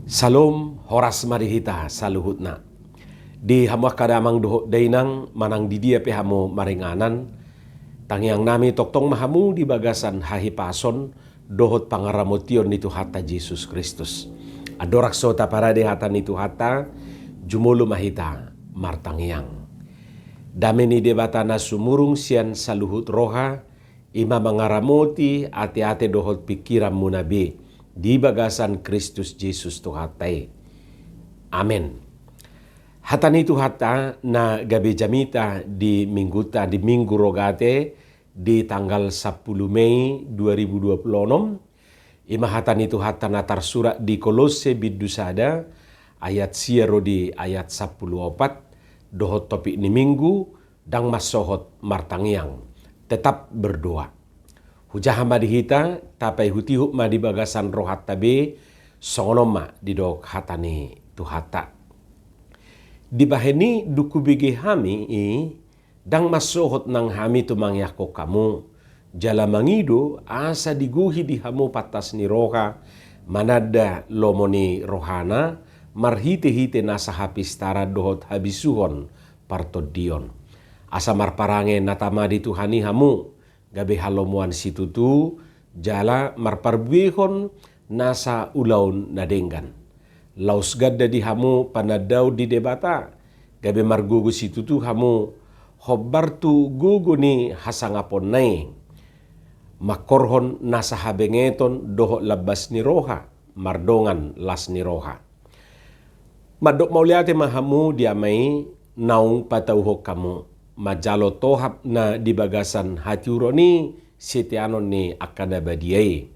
Salom horas marihita saluhutna. Di hamuak kadamang dohot dainang manang di dia pe hamu maringanan. Tangiang nami toktong mahamu di bagasan hahipason dohot pangaramotion nitu hata Yesus Kristus. Adorak sota parade hata nitu hata jumulu mahita martangiang. Dameni debata na sumurung sian saluhut roha ima mangaramoti ate-ate dohot pikiran munabi di bagasan Kristus Yesus Tuhatai. Amin. Hata nitu hata na gabe jamita di minggu rogate di tanggal 10 Mei 2026. Ima hata nitu hata na tarsurat di Kolose bidusada ayat siero di ayat 14 dohot topik ni minggu dang masohot martangiang tetap berdoa. Hujah madihita tapai hutihuk ma di bagasan rohat tabe songonoma di dok hatani tuhata. Di baheni duku bigi hami dang masohot nang hami tumangyako kamu jala mangido asa diguhi di hamu patas ni roha manada lomoni rohana marhite-hite nasa hapistara dohot habisuhon partodion. Asa marparange natama di tuhani hamu gabe halomuan situtu jala marparbihon nasa ulaun nadenggan. Laus gadda di hamu panadau di debata gabe margugu situtu hamu hobbartu gugu ni hasangapon nai. Makorhon nasa habengeton doho labas ni roha mardongan las ni roha. Madok mauliate mahamu diamai naung patauho kamu. Majalo tohap na di bagasan hati uroni setianon ni akada badiai.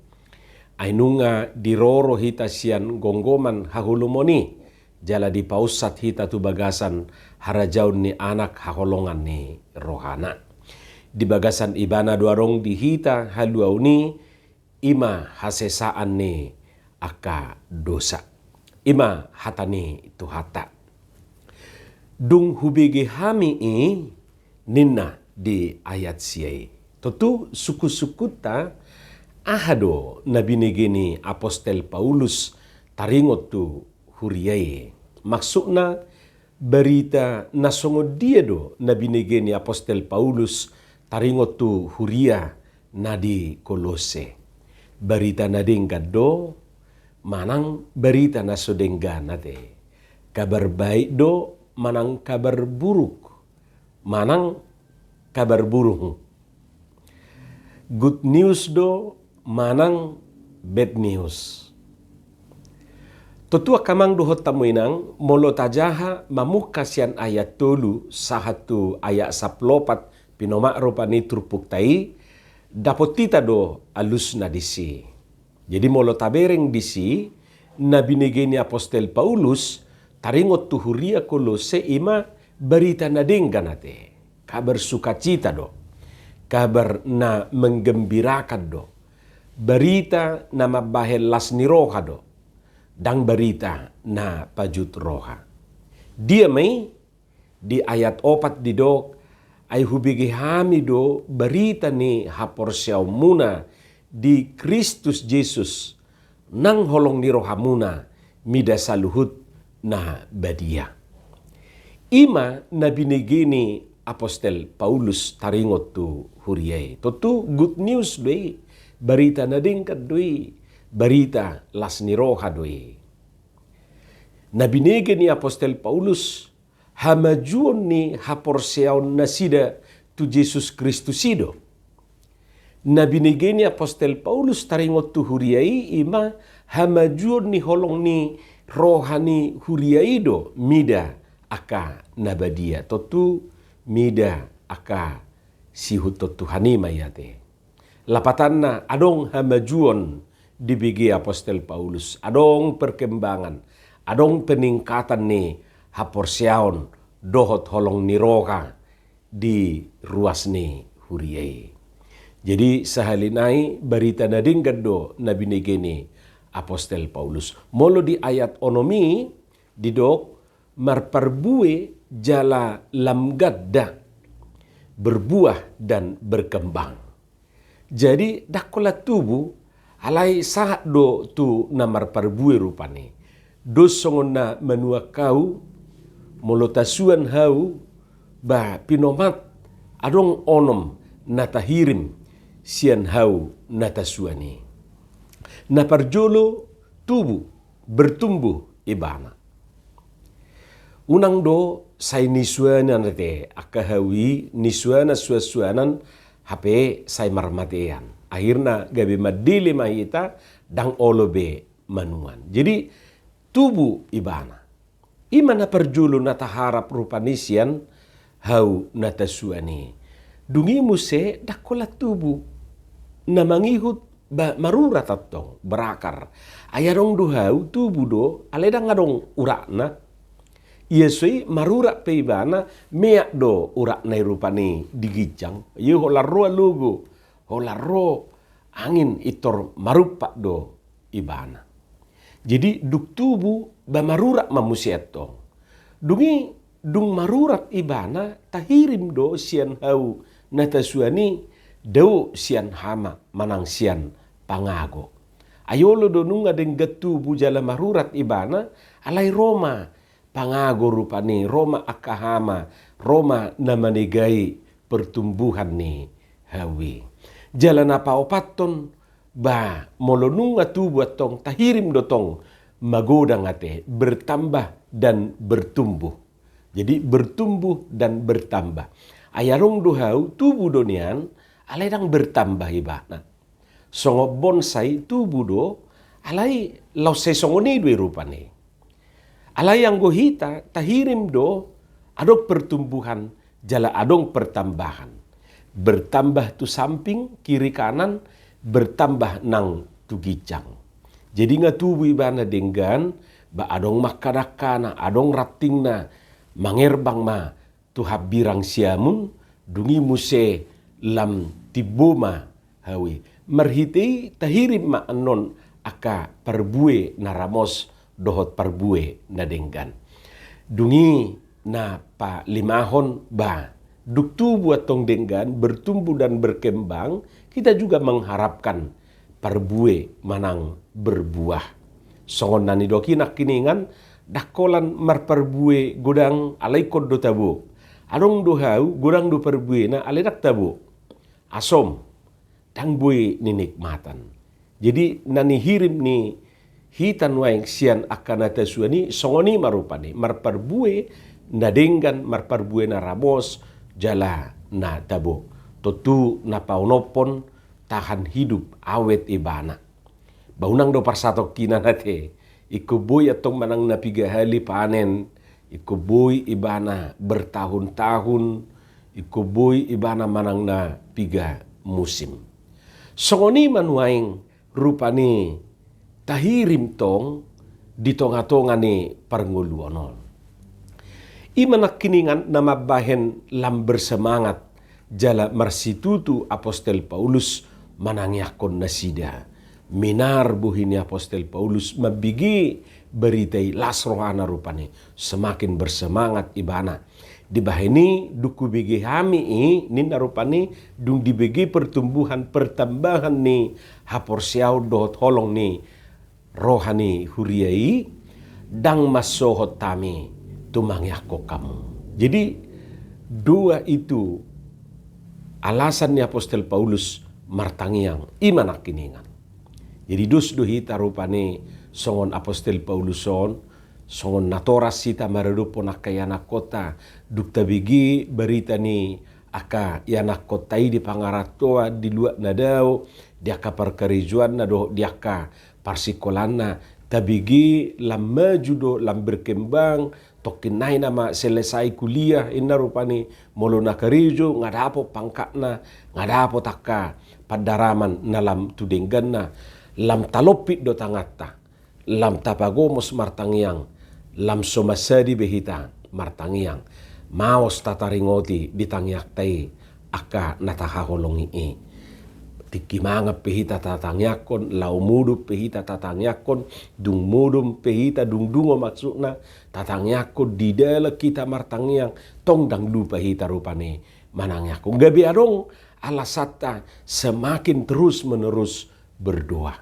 Ainunga diroro hita sian gonggoman hahulumoni jala di pausat hita tu bagasan harajaun ni anak haholongan ni rohana. Di bagasan ibana duarong di hita haluauni ima hasesaan ni aka dosa. Ima hatani itu hata. Dung hubigi hami ninna di ayat siai. Tentu suku-sukuta ahado nabinigini apostel Paulus taringot tu huriai. Maksudna berita nasongod dia do nabinigini apostel Paulus taringot tu huria nadi Kolose. Berita nadenggan do manang berita nasodenggan nate. Kabar baik do manang kabar buruk. Manang kabar buruk. Good news do manang bad news. Totua kamang dohot tamuinang molo tajaha mamuk kasian ayat tolu sahatu ayat saplopat pinomak rupani turpuk tai dapot tita do alus na disi. Jadi molo tabereng disi nabinigeni apostel Paulus taringot tuhuria Kolose ima berita na denggan nate, kabar sukacita do, kabar na menggembirakan do, berita na mabahel las ni roha do, dang berita na pajut roha. Dia may di ayat 4 di dok ay hubigi hami do berita ni haporsyaw muna di Kristus Jesus nang holong ni roha muna mida saluhut na badia. Ima nabinigini apostel Paulus taringot tu huriai. Totu good news doi. Berita nadingkat doi. Berita las ni roha doi. Nabinigini apostel Paulus hamajuon ni haporseaon nasida tu Jesus Kristus ido. Nabinigini apostel Paulus taringot tu huriai ima hamajuon ni holong ni rohani huriai do mida aka nabadia totu mida aka sihut Tuhani mayate. Lapatanna adong hamajuon dibigi apostel Paulus. Adong perkembangan, adong peningkatan ni haporseaon dohot holong ni roha di ruas ni huriai. Jadi sahalinai berita nadinggan do nabinigeni apostel Paulus. Molo di ayat onomi didok marparbue jala lamgadda berbuah dan berkembang. Jadi dakola tubuh alai saat do tu namar parbue rupane dos songon na menua kau molotasuan hau ba pinomat adong onom natahirim sian hau natasuani. Na parjolo tubuh bertumbuh ibana. Unang do say nisuana nate akahawi nisuana suasuanan hape say marmatean. Akhirna gabi madili mahita dang olobe manuan. Jadi tubuh ibana. Imana perjulu nataharap rupanisian hau natasuani. Dungi muse dakola tubuh na mangihut ba marurat atong berakar. Ayarong duhau tubuh do aledang adong urakna. Yesui marurat pe ibana meak do urak nai rupani digijang. Ye hola roa lugu, hola ro angin itor marupak do ibana. Jadi duk tubuh ba marurat mamusia tong. Dungi dung marurat ibana tahirim do sian hau natasuani dau sian hama manang sian pangago. Ayolo do nunga deng getu bujala marurat ibana alai Roma pangago rupani Roma akahama Roma namanigai pertumbuhan ni hawi. Jalan apa opaton ba molonunga tubuh tong tahirim dotong magodang ate bertambah dan bertumbuh. Jadi bertumbuh dan bertambah. Ayarong duhau tubuh donian aledang bertambah ibana. Songo bonsai tubuh do alai lausai songoni dua rupane. Alai yang gohita tahirim do adong pertumbuhan jala adong pertambahan. Bertambah tu samping kiri kanan bertambah nang tu gijang. Jadi nga tubuh ibana denggan ba adong makadakana adong ratingna mangerbang ma tu habirang siamun dungi muse lam tiboma hawi. Merhiti tahirim ma anon aka perbue naramos dohot perbue na denggan. Dungi na pa limahon ba duk tubuh atong denggan bertumbuh dan berkembang, kita juga mengharapkan perbue manang berbuah. Songon nani doki nak kiningan dakolan marperbue godang alai kod do tabo. Adong do hau godang do perbue na alai dak tabo. Asom dang bue ninikmatan. Jadi nani hirim ni hitan waeng sian akan atasuani songoni marupani marperbue na denggan marperbue na ramos jala na tabo. Totu na paunopon tahan hidup awet ibana. Baunang do parsatok kina nate ikuboy atong manang napiga hali panen, ikuboy ibana bertahun-tahun, ikuboy ibana manang na piga musim. Songoni manuaing rupani tahirim tong ditonga-tonga ni parnguluanon. Imanak kiningan na mabahen lam bersemangat jala marsitutu Apostel Paulus manangyakon na sida. Minar buhini Apostel Paulus mabigi beritai lasrohana rupani semakin bersemangat ibana. Di bahini duku bigi hami ninda rupani dung dibigi pertumbuhan pertambahan ni haporsiau dot holong ni rohani huriai dang masohot tami tumangyako kamu. Jadi dua itu alasan ni Apostel Paulus martangiang imanak kiningan. Jadi dus duhita rupani songon Apostel Pauluson songon natoras sita maredupo nakayana kota dukta bigi berita ni aka yanak kota di pangaratoa di luak nadao diaka perkerijuan nado diaka parsikolana tabigi lam maju do lam berkembang tokinai nama selesai kuliah inna rupani molona kerijo ngadapo pangkatna ngadapo taka padaraman nalam tudengganna lam talopit do tangata lam tapagomos martangiang lam somasadi behita martangiang maos tataringoti ditangyak tai aka natahaholongi tikimanga pehita tatangyakon laumudu pehita tatangyakon dung mudum pehita dung dungo maksudna tatangyakon di dala kita martangiang tong dang du pehita rupane manangyakon gabi adong alasata semakin terus menerus berdoa.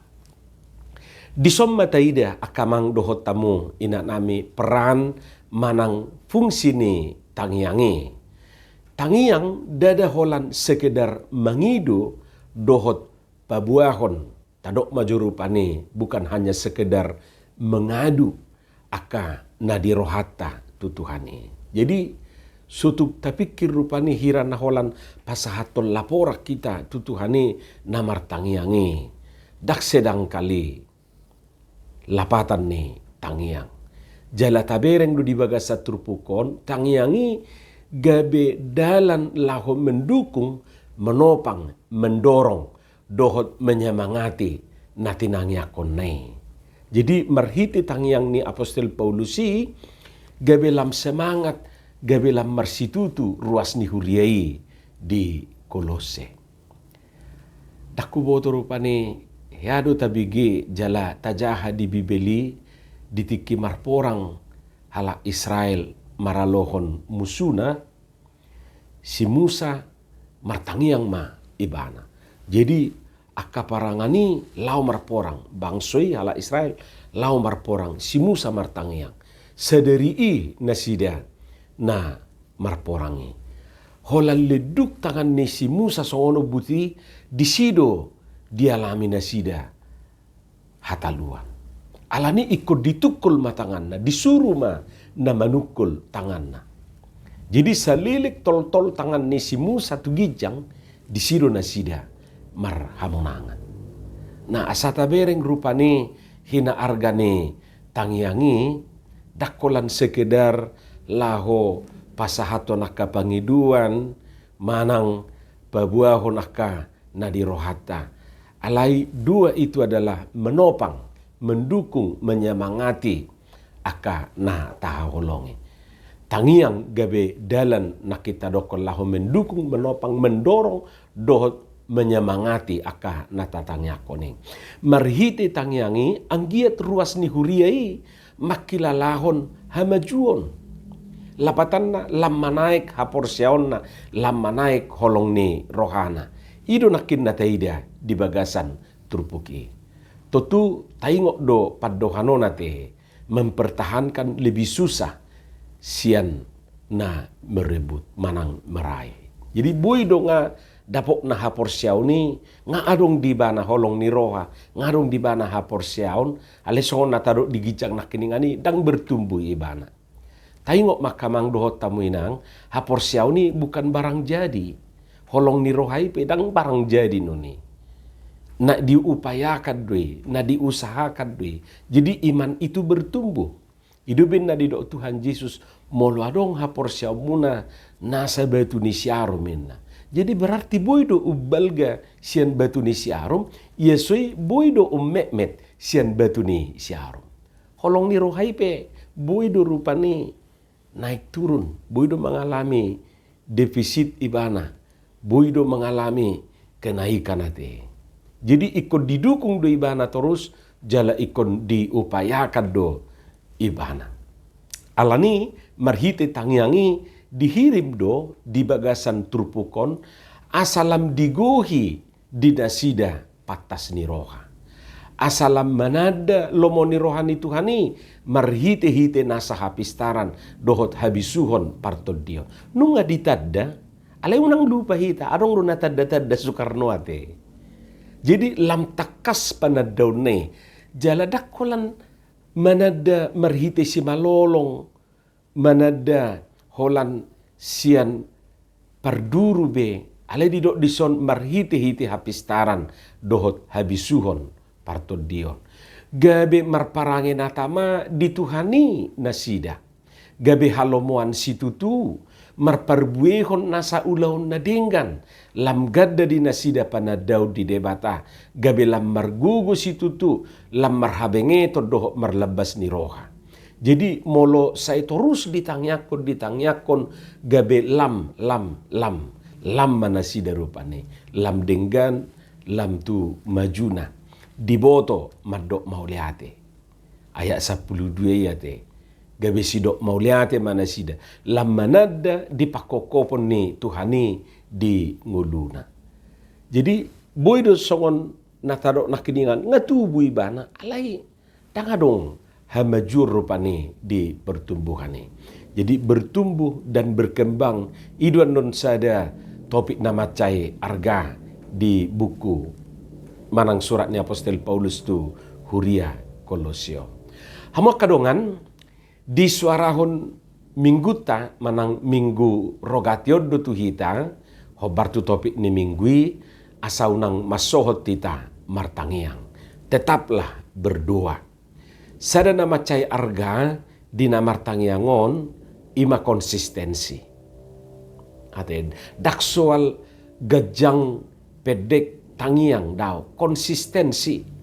Di somma taida akamang dohot tamu ina nami peran manang fungsi ni tangiangi. Tangiang dada holan sekedar mangidu dohot pabuahon tadok majurupani bukan hanya sekedar mengadu aka nadirohata tutuhani. Jadi sutuk tapikir rupani hirana holan pasahaton laporak kita tutuhani namar tangiangi. Dak sedang kali lapatan ni tangiang. Jala tabereng du dibagasa turpukon tangiangi gabe dalan laho mendukung, menopang, mendorong, dohot menyemangati natinangiakon nai. Jadi marhiti tangiang ni Apostol Paulusi gabe lam semangat, gabe lam marsitutu ruas ni huriai di Kolose. Daku boto rupani yado tabigi jala tajaha di Bibeli ditiki marporang hala Israel maralohon musuna si Musa martangiang ma ibana. Jadi akaparangani lau marporang bangsoi hala Israel lau marporang si Musa martangiang sederi nasida na marporangi. Holal leduk tangan ni si Musa songono buti disido dialami nasida hataluan. Alani ikut ditukul matanganna, disuruh ma na manukul tanganna. Jadi salilik tol-tol tangan ni si Musa tu gijang disido nasida marhamonangan. Nah asata bereng rupani hina argane tangiangi dakolan sekedar laho pasahato naka pangiduan manang pabuaho naka nadirohata. Alai dua itu adalah menopang, mendukung, menyemangati aka na taholongi. Tangiang gabe dalan nakita dokon laho mendukung, menopang, mendorong, dohot menyemangati aka na tatangyakoning. Marhiti tangiangi anggiat ruas ni huriai makilalahon hamajuon. Lapatanna lam manaik haporsiaonna, lam manaik holong ni rohana. Ido nakin na taida di bagasan turpuki. Totu taingok do paddohanona te mempertahankan lebih susah sian na merebut manang meraih. Jadi boy do nga dapok na haporsiaw ni nga adong di bana holong ni roha ngadong di bana haporsiaon aleson na taro digijang na kiningani dang bertumbuh ibana. Taingok makamang dohot tamu inang haporsiaw ni bukan barang jadi. Holong ni rohai pedang barang jadi noni. Nak diupayakan doi, nak diusahakan doi. Jadi iman itu bertumbuh. Hidupin na di dok Tuhan Yesus molo adong hapor siamuna nasa batu ni siarum inna. Jadi berarti boido ubalga sian batu ni siarum, yesoi boido mekmet sian batu ni siarum. Holong ni rohai pe boido rupani naik turun, boido mengalami defisit ibana. Boido mengalami kenaikan hati. Jadi ikut didukung do ibana terus, jala ikut diupayakan do ibana. Alani marhite tangiangi dihirim do di bagasan turpukon asalam digohi di nasida patas ni roha. Asalam manada lomoni rohani Tuhani marhite-hite nasa hapistaran dohot habisuhon partod dio. Nunga ditadda alay unang lupa hita, arong runa tadda-tadda Soekarno ate. Jadi lam takas panadaw ne, jaladak kolan manada marhite si malolong, manada holan sian parduru be, alay didok dison marhite-hite hapistaran dohot habisuhon partod dion. Gabe marparangin atama dituhani nasida. Gabe halomoan situtu, marparbuehon nasa ulahon na dinggan lam gadda di nasida panadaw di debata gabe lam margugo situtu lam marhabenge to doh marlabas ni roha. Jadi molo saya terus ditangyakon gabe lam manasida rupane lam denggan lam tu majuna diboto madok mauliate ayat 12 yate. Gabe sidok mauliate manasida. Lam manada di pakokopon ni Tuhani di nguluna. Jadi boido songon natadok na kiningan ngatubu ibana alai tangadong hamajur rupani di pertumbuhan ini. Jadi bertumbuh dan berkembang iduan non sada topik nama cai arga di buku manang suratnya Apostol Paulus tu Huria Kolosio. Hamo kadongan di suarahon minggu ta manang minggu rogatio do tu hita hobar tu topik ni minggui asau nang masohot tita martangiang. Tetaplah berdoa. Sada nama cai arga di namartangiangon ima konsistensi. Aten dak soal gajang pedek tangiang daw konsistensi.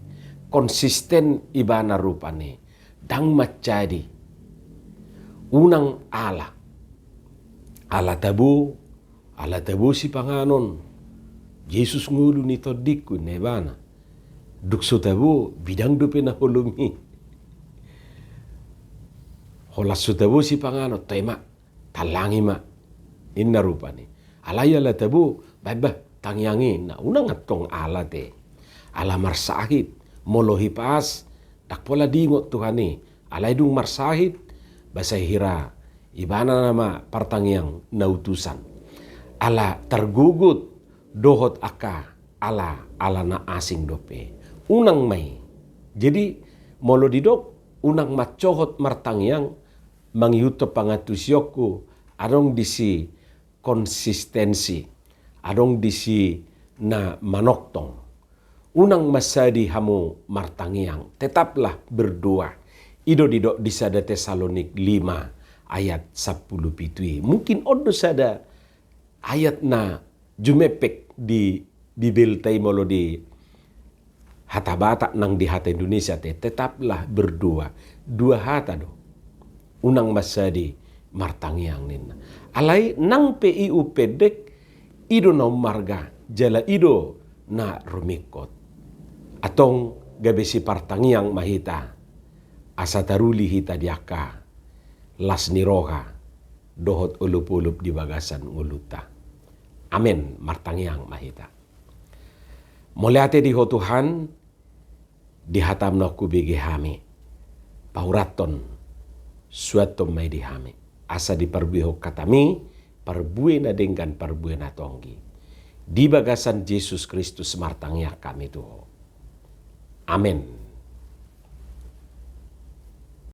Konsisten ibana rupane dang macadi unang ala tabu si panganon Yesus ngulu ni todiku nebana dukso tabu bidang dupe na hulumi holas su tabu si panganon tema talangi ma inna rupane alaya la tabu babah tangyangi na unang atong ala te ala marsahit molohi pas tak pola dingot Tuhani alay dung marsahit basay hira ibana nama partangyang nautusan ala tergugut dohot aka ala na asing dope unang may jadi molo didok unang macohot martangyang mangyuto pangatusyoku adong disi konsistensi adong disi na manoktong unang masadi hamu martangiang, tetaplah berdoa. Ido didok di sada Tesalonik 5 ayat 10 pitui. Mungkin odo sada ayat na jumepek di Bibel taimolo di hatabata nang di hata Indonesia te. Tetaplah berdoa. Dua hata do. Unang masadi martangiang nina. Alai nang PIU pedek ido na marga jala ido na rumikot. Atong gabesi partangiang mahita asa taruli hita diaka las niroha dohot ulup-ulup di bagasan nguluta. Amen martangiang mahita. Moliate di Tuhan dihatam na kubigi hami pauraton suatom may dihami asa di parbuho katami parbue na dengan parbue na tonggi di bagasan Yesus Kristus martangiak kami tuho. Amen.